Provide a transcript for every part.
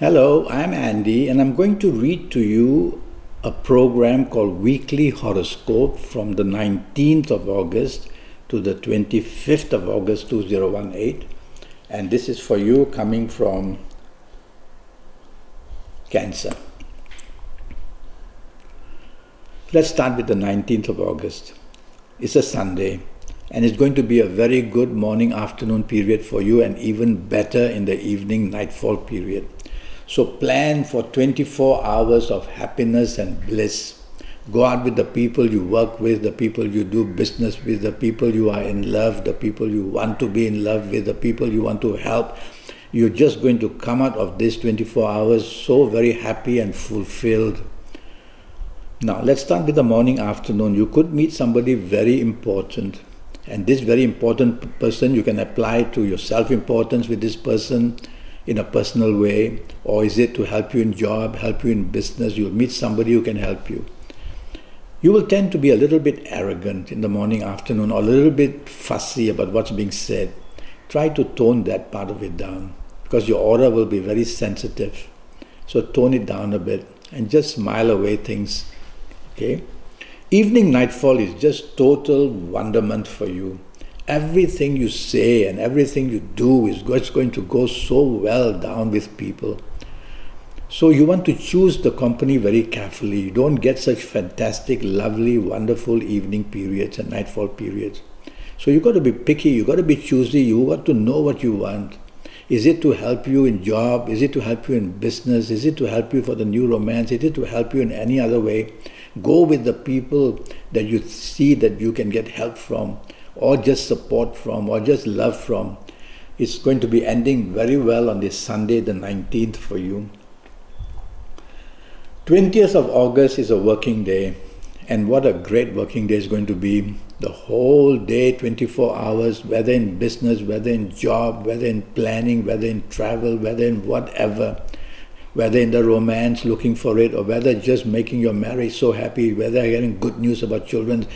Hello, I'm Andy, and I'm going to read to you a program called Weekly Horoscope from the 19th of August to the 25th of August 2018. And this is for you coming from Cancer. Let's start with the 19th of August. It's a Sunday, and it's going to be a very good morning-afternoon period for you, and even better in the evening-nightfall period. So plan for 24 hours of happiness and bliss. Go out with the people you work with, the people you do business with, the people you are in love, the people you want to be in love with, the people you want to help. You're just going to come out of this 24 hours so very happy and fulfilled. Now let's start with the morning afternoon. You could meet somebody very important, and this very important person, you can apply to your self-importance with this person in a personal way, or is it to help you in job, help you in business? You'll meet somebody who can help you. You will tend to be a little bit arrogant in the morning, afternoon, or a little bit fussy about what's being said. Try to tone that part of it down, because your aura will be very sensitive. So tone it down a bit and just smile away things. Okay? Evening nightfall is just total wonderment for you. Everything you say and everything you do is going to go so well down with people. So you want to choose the company very carefully. You don't get such fantastic, lovely, wonderful evening periods and nightfall periods. So you've got to be picky, you've got to be choosy, you've got to know what you want. Is it to help you in job? Is it to help you in business? Is it to help you for the new romance? Is it to help you in any other way? Go with the people that you see that you can get help from, or just support from, or just love from. It's going to be ending very well on this Sunday, the 19th for you. 20th of August is a working day, and what a great working day is going to be. The whole day, 24 hours, whether in business, whether in job, whether in planning, whether in travel, whether in whatever, whether in the romance, looking for it, or whether just making your marriage so happy, whether getting good news about children.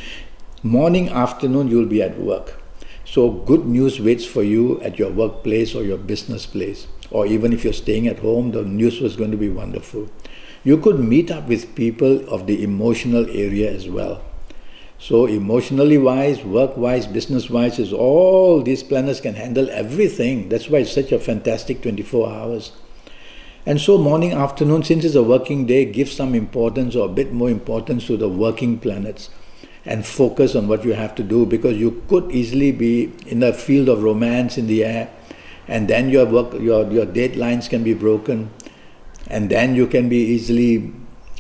Morning, afternoon, you'll be at work. So good news waits for you at your workplace or your business place. Or even if you're staying at home, the news was going to be wonderful. You could meet up with people of the emotional area as well. So emotionally wise, work-wise, business-wise, is all these planets can handle everything. That's why it's such a fantastic 24 hours. And so morning, afternoon, since it's a working day, give some importance or a bit more importance to the working planets. And focus on what you have to do, because you could easily be in a field of romance in the air, and then your deadlines can be broken, and then you can be easily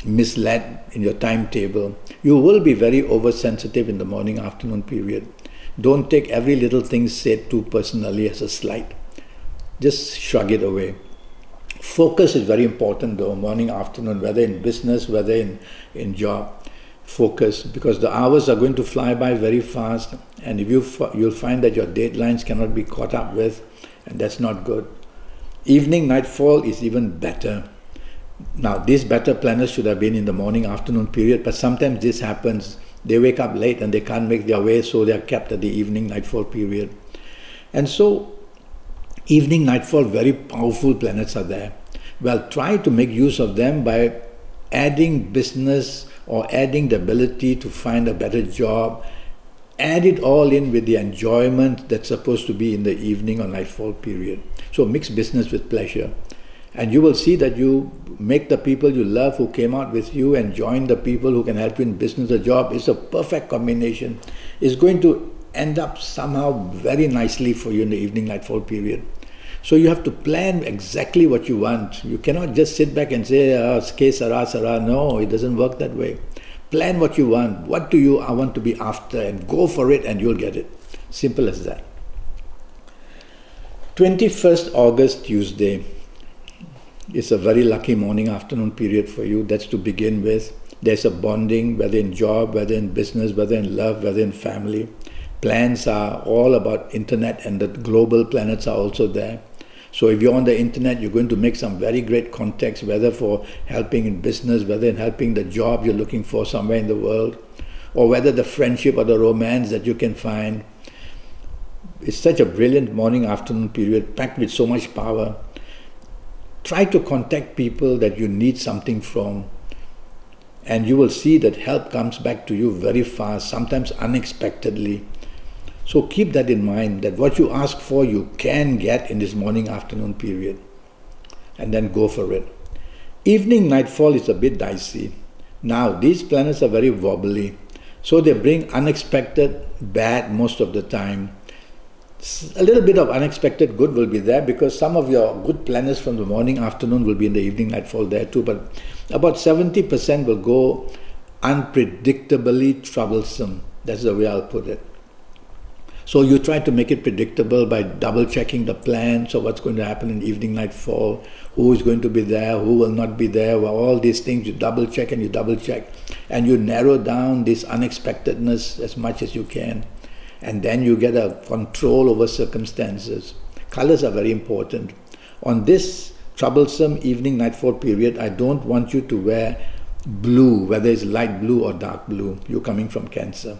misled in your timetable. You will be very oversensitive in the morning afternoon period. Don't take every little thing said too personally as a slight. Just shrug it away. Focus is very important though, morning, afternoon, whether in business, whether in job. Focus, because the hours are going to fly by very fast, and if you'll find that your deadlines cannot be caught up with, and that's not good. Evening nightfall is even better. Now these better planets should have been in the morning afternoon period, but sometimes this happens. They wake up late and they can't make their way, so they are kept at the evening nightfall period. And so evening nightfall, very powerful planets are there. Well, try to make use of them by adding business or adding the ability to find a better job. Add it all in with the enjoyment that's supposed to be in the evening or nightfall period. So mix business with pleasure. And you will see that you make the people you love who came out with you and join the people who can help you in business or job. It's a perfect combination. It's going to end up somehow very nicely for you in the evening nightfall period. So you have to plan exactly what you want. You cannot just sit back and say, "Ke sara sara." No, it doesn't work that way. Plan what you want. What do you want to be after, and go for it and you'll get it. Simple as that. 21st August, Tuesday. It's a very lucky morning afternoon period for you. That's to begin with. There's a bonding, whether in job, whether in business, whether in love, whether in family. Plans are all about internet, and the global planets are also there. So if you're on the internet, you're going to make some very great contacts, whether for helping in business, whether in helping the job you're looking for somewhere in the world, or whether the friendship or the romance that you can find. It's such a brilliant morning afternoon period, packed with so much power. Try to contact people that you need something from, and you will see that help comes back to you very fast, sometimes unexpectedly. So keep that in mind, that what you ask for you can get in this morning-afternoon period, and then go for it. Evening nightfall is a bit dicey. Now, these planets are very wobbly, so they bring unexpected bad most of the time. A little bit of unexpected good will be there, because some of your good planets from the morning afternoon will be in the evening nightfall there too, but about 70% will go unpredictably troublesome. That's the way I'll put it. So you try to make it predictable by double checking the plans of what's going to happen in evening nightfall, who is going to be there, who will not be there, well, all these things you double check and you double check, and you narrow down this unexpectedness as much as you can. And then you get a control over circumstances. Colors are very important. On this troublesome evening nightfall period, I don't want you to wear blue, whether it's light blue or dark blue. You're coming from Cancer.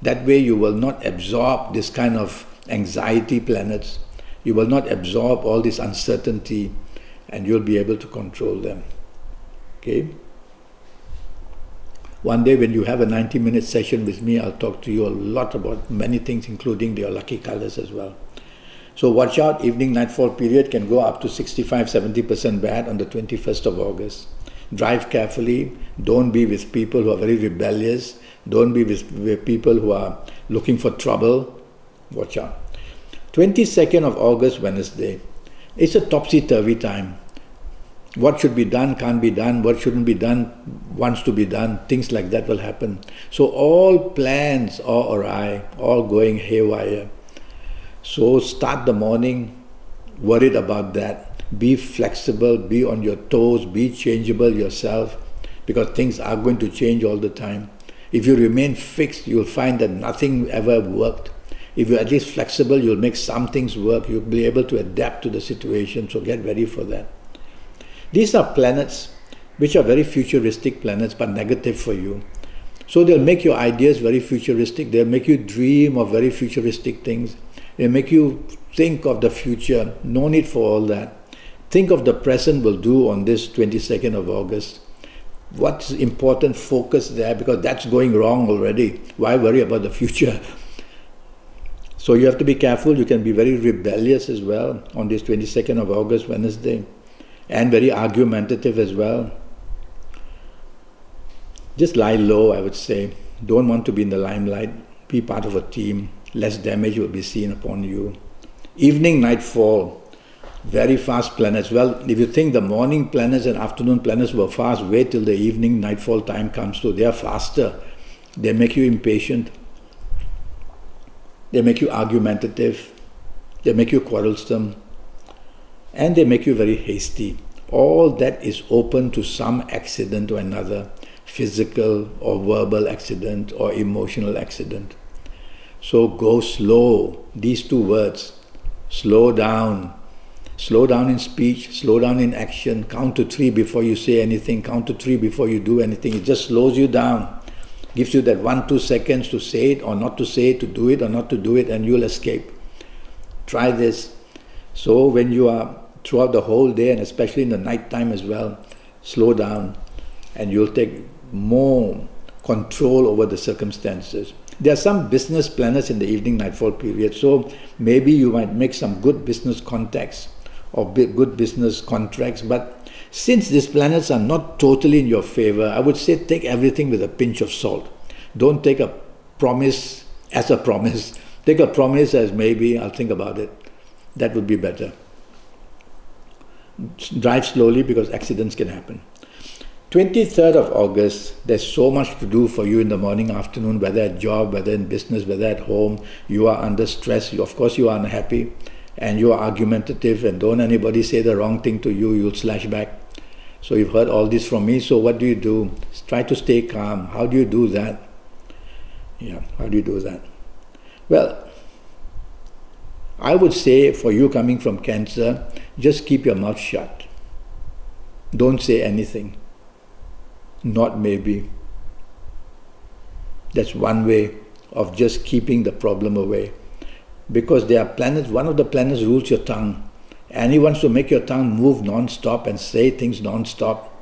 That way you will not absorb this kind of anxiety planets. You will not absorb all this uncertainty, and you'll be able to control them. Okay? One day when you have a 90-minute session with me, I'll talk to you a lot about many things, including your lucky colors as well. So watch out, evening nightfall period can go up to 65-70% bad on the 21st of August. Drive carefully. Don't be with people who are very rebellious. Don't be with people who are looking for trouble. Watch out. 22nd of August, Wednesday. It's a topsy-turvy time. What should be done can't be done. What shouldn't be done wants to be done. Things like that will happen. So all plans are awry, all going haywire. So start the morning worried about that. Be flexible, be on your toes, be changeable yourself, because things are going to change all the time. If you remain fixed, you'll find that nothing ever worked. If you're at least flexible, you'll make some things work. You'll be able to adapt to the situation, so get ready for that. These are planets which are very futuristic planets, but negative for you. So they'll make your ideas very futuristic. They'll make you dream of very futuristic things. They'll make you think of the future. No need for all that. Think of the present will do on this 22nd of August. What's important, focus there, because that's going wrong already. Why worry about the future? So you have to be careful. You can be very rebellious as well on this 22nd of August, Wednesday. And very argumentative as well. Just lie low, I would say. Don't want to be in the limelight. Be part of a team. Less damage will be seen upon you. Evening nightfall. Very fast planets. Well, if you think the morning planets and afternoon planets were fast, wait till the evening nightfall time comes through. They are faster. They make you impatient. They make you argumentative. They make you quarrelsome. And they make you very hasty. All that is open to some accident or another, physical or verbal accident or emotional accident. So go slow. These two words, slow down. Slow down in speech, slow down in action. Count to 3 before you say anything. Count to 3 before you do anything. It just slows you down. Gives you that 1-2 seconds to say it or not to say it, to do it or not to do it, and you'll escape. Try this. So when you are throughout the whole day, and especially in the night time as well, slow down, and you'll take more control over the circumstances. There are some business planets in the evening nightfall period, so maybe you might make some good business contacts or good business contracts, but since these planets are not totally in your favor, I would say take everything with a pinch of salt. Don't take a promise as a promise. Take a promise as maybe, I'll think about it. That would be better. Drive slowly because accidents can happen. 23rd of August, there's so much to do for you in the morning, afternoon, whether at job, whether in business, whether at home. You are under stress. Of course, you are unhappy and you are argumentative, and don't anybody say the wrong thing to you, you'll slash back. So you've heard all this from me. So what do? Try to stay calm. How do you do that? Yeah, how do you do that? Well, I would say for you coming from Cancer, just keep your mouth shut. Don't say anything. Not maybe. That's one way of just keeping the problem away. Because there are planets, one of the planets rules your tongue. And he wants to make your tongue move non-stop and say things non-stop.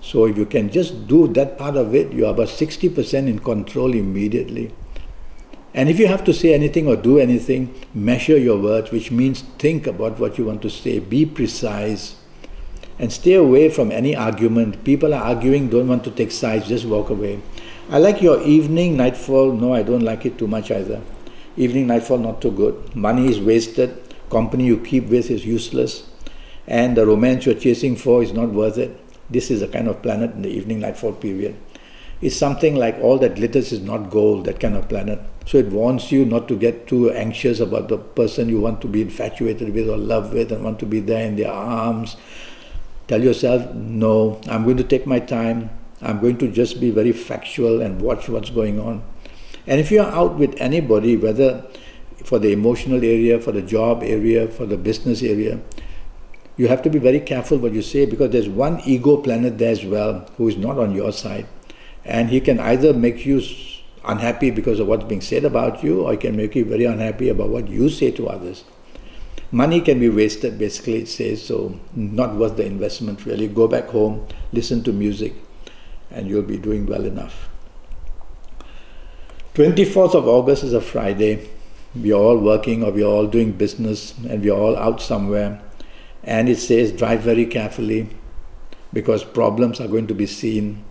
So if you can just do that part of it, you're about 60% in control immediately. And if you have to say anything or do anything, measure your words, which means think about what you want to say, be precise, and stay away from any argument. People are arguing, don't want to take sides, just walk away. I like your evening, nightfall. No, I don't like it too much either. Evening, nightfall, not too good. Money is wasted. Company you keep with is useless. And the romance you're chasing for is not worth it. This is a kind of planet in the evening, nightfall period. It's something like all that glitters is not gold, that kind of planet. So it warns you not to get too anxious about the person you want to be infatuated with or love with and want to be there in their arms. Tell yourself, no, I'm going to take my time. I'm going to just be very factual and watch what's going on. And if you're out with anybody, whether for the emotional area, for the job area, for the business area, you have to be very careful what you say, because there's one ego planet there as well who is not on your side. And he can either make you unhappy because of what's being said about you, or he can make you very unhappy about what you say to others. Money can be wasted, basically it says, so not worth the investment really. Go back home, listen to music, and you'll be doing well enough. 24th of August is a Friday. We're all working or we're all doing business and we're all out somewhere. And it says drive very carefully because problems are going to be seen.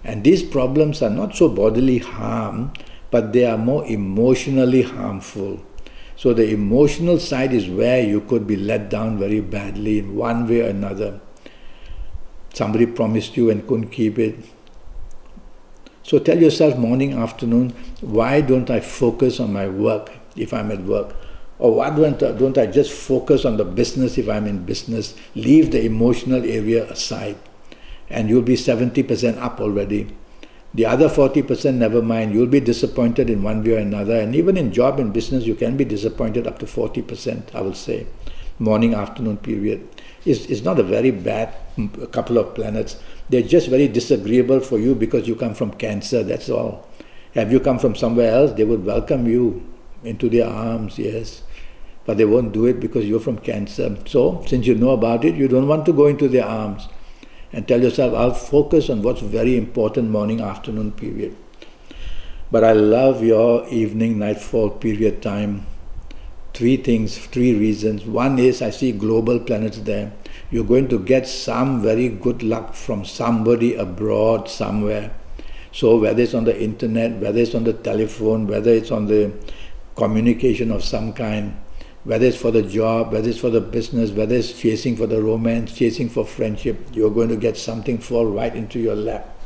And these problems are not so bodily harm, but they are more emotionally harmful. So the emotional side is where you could be let down very badly in one way or another. Somebody promised you and couldn't keep it. So tell yourself morning, afternoon, why don't I focus on my work if I'm at work? Or why don't I just focus on the business if I'm in business? Leave the emotional area aside. And you'll be 70% up already. The other 40%, never mind, you'll be disappointed in one way or another. And even in job and business, you can be disappointed up to 40%, I will say. Morning, afternoon period. It's not a very bad couple of planets. They're just very disagreeable for you because you come from Cancer, that's all. Have you come from somewhere else, they would welcome you into their arms, yes. But they won't do it because you're from Cancer. So, since you know about it, you don't want to go into their arms. And tell yourself, I'll focus on what's very important morning, afternoon period. But I love your evening, nightfall period time. Three things, three reasons. One is I see global planets there. You're going to get some very good luck from somebody abroad somewhere. So whether it's on the internet, whether it's on the telephone, whether it's on the communication of some kind, whether it's for the job, whether it's for the business, whether it's chasing for the romance, chasing for friendship, you're going to get something fall right into your lap.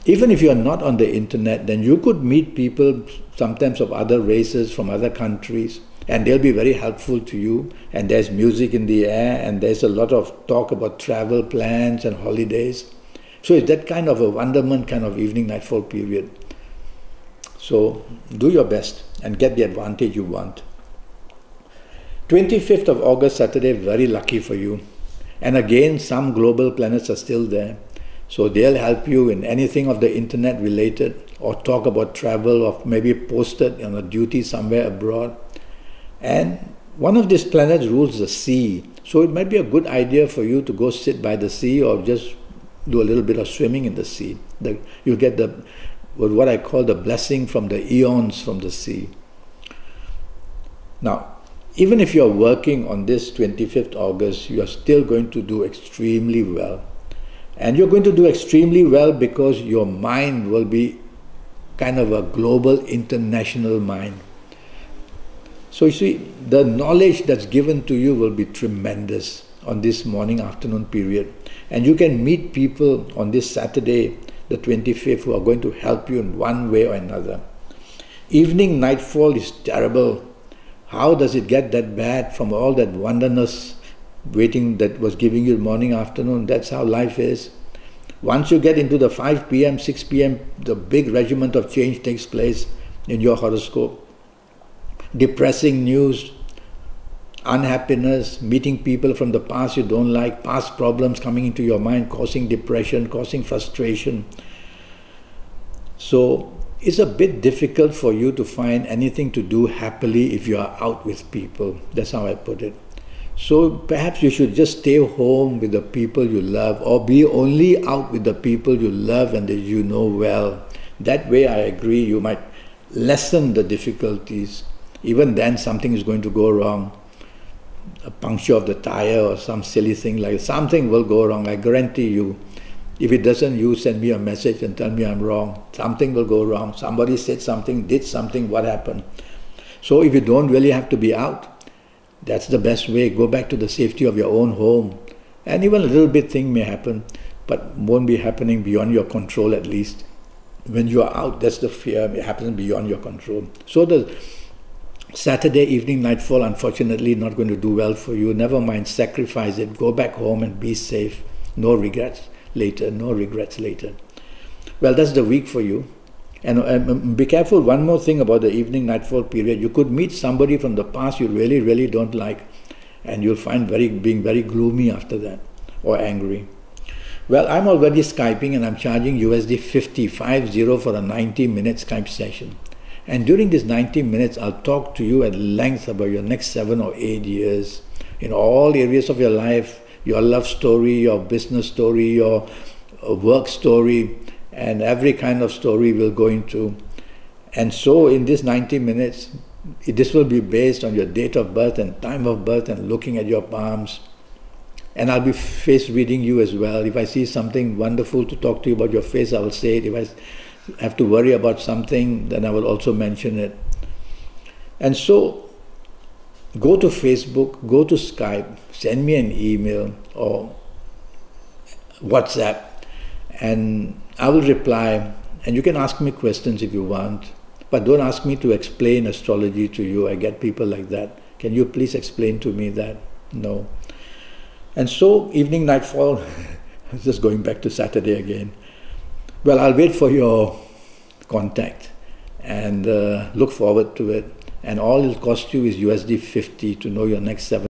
Even if you're not on the internet, then you could meet people sometimes of other races, from other countries, and they'll be very helpful to you. And there's music in the air, and there's a lot of talk about travel plans and holidays. So it's that kind of a wonderment kind of evening, nightfall period. So do your best and get the advantage you want. 25th of August, Saturday, very lucky for you. And again, some global planets are still there. So they'll help you in anything of the internet related, or talk about travel, or maybe posted on a duty somewhere abroad. And one of these planets rules the sea. So it might be a good idea for you to go sit by the sea or just do a little bit of swimming in the sea. You'll get what I call the blessing from the eons from the sea. Now, even if you're working on this 25th August, you're still going to do extremely well. And you're going to do extremely well because your mind will be kind of a global, international mind. So you see, the knowledge that's given to you will be tremendous on this morning, afternoon period. And you can meet people on this Saturday, the 25th, who are going to help you in one way or another. Evening, nightfall is terrible. How does it get that bad from all that wonderness waiting that was giving you morning, afternoon? That's how life is. Once you get into the 5 p.m., 6 p.m., the big regiment of change takes place in your horoscope. Depressing news, unhappiness, meeting people from the past you don't like, past problems coming into your mind, causing depression, causing frustration. So it's a bit difficult for you to find anything to do happily if you are out with people. That's how I put it. So perhaps you should just stay home with the people you love, or be only out with the people you love and that you know well. That way, I agree, you might lessen the difficulties. Even then, something is going to go wrong. A puncture of the tire or some silly thing like something will go wrong, I guarantee you. If it doesn't, you send me a message and tell me I'm wrong. Something will go wrong. Somebody said something, did something, what happened? So if you don't really have to be out, that's the best way. Go back to the safety of your own home. And even a little bit thing may happen, but won't be happening beyond your control at least. When you are out, that's the fear. It happens beyond your control. So the Saturday evening nightfall, unfortunately, not going to do well for you. Never mind, sacrifice it. Go back home and be safe. No regrets later. No regrets later. Well, that's the week for you. And be careful, one more thing about the evening nightfall period. You could meet somebody from the past you really, really don't like, and you'll find being very gloomy after that, or angry. Well, I'm already Skyping and I'm charging USD 50 for a 90-minute Skype session. And during these 90 minutes, I'll talk to you at length about your next 7 or 8 years in all areas of your life, your love story, your business story, your work story, and every kind of story we'll go into. And so in this 90 minutes, this will be based on your date of birth and time of birth and looking at your palms. And I'll be face reading you as well. If I see something wonderful to talk to you about your face, I will say it. If I have to worry about something, then I will also mention it. And so go to Facebook, go to Skype, send me an email or WhatsApp, and I will reply. And you can ask me questions if you want, but don't ask me to explain astrology to you. I get people like that. Can you please explain to me that? No. And so evening nightfall, just going back to Saturday again. Well, I'll wait for your contact and look forward to it. And all it'll cost you is USD 50 to know your next 7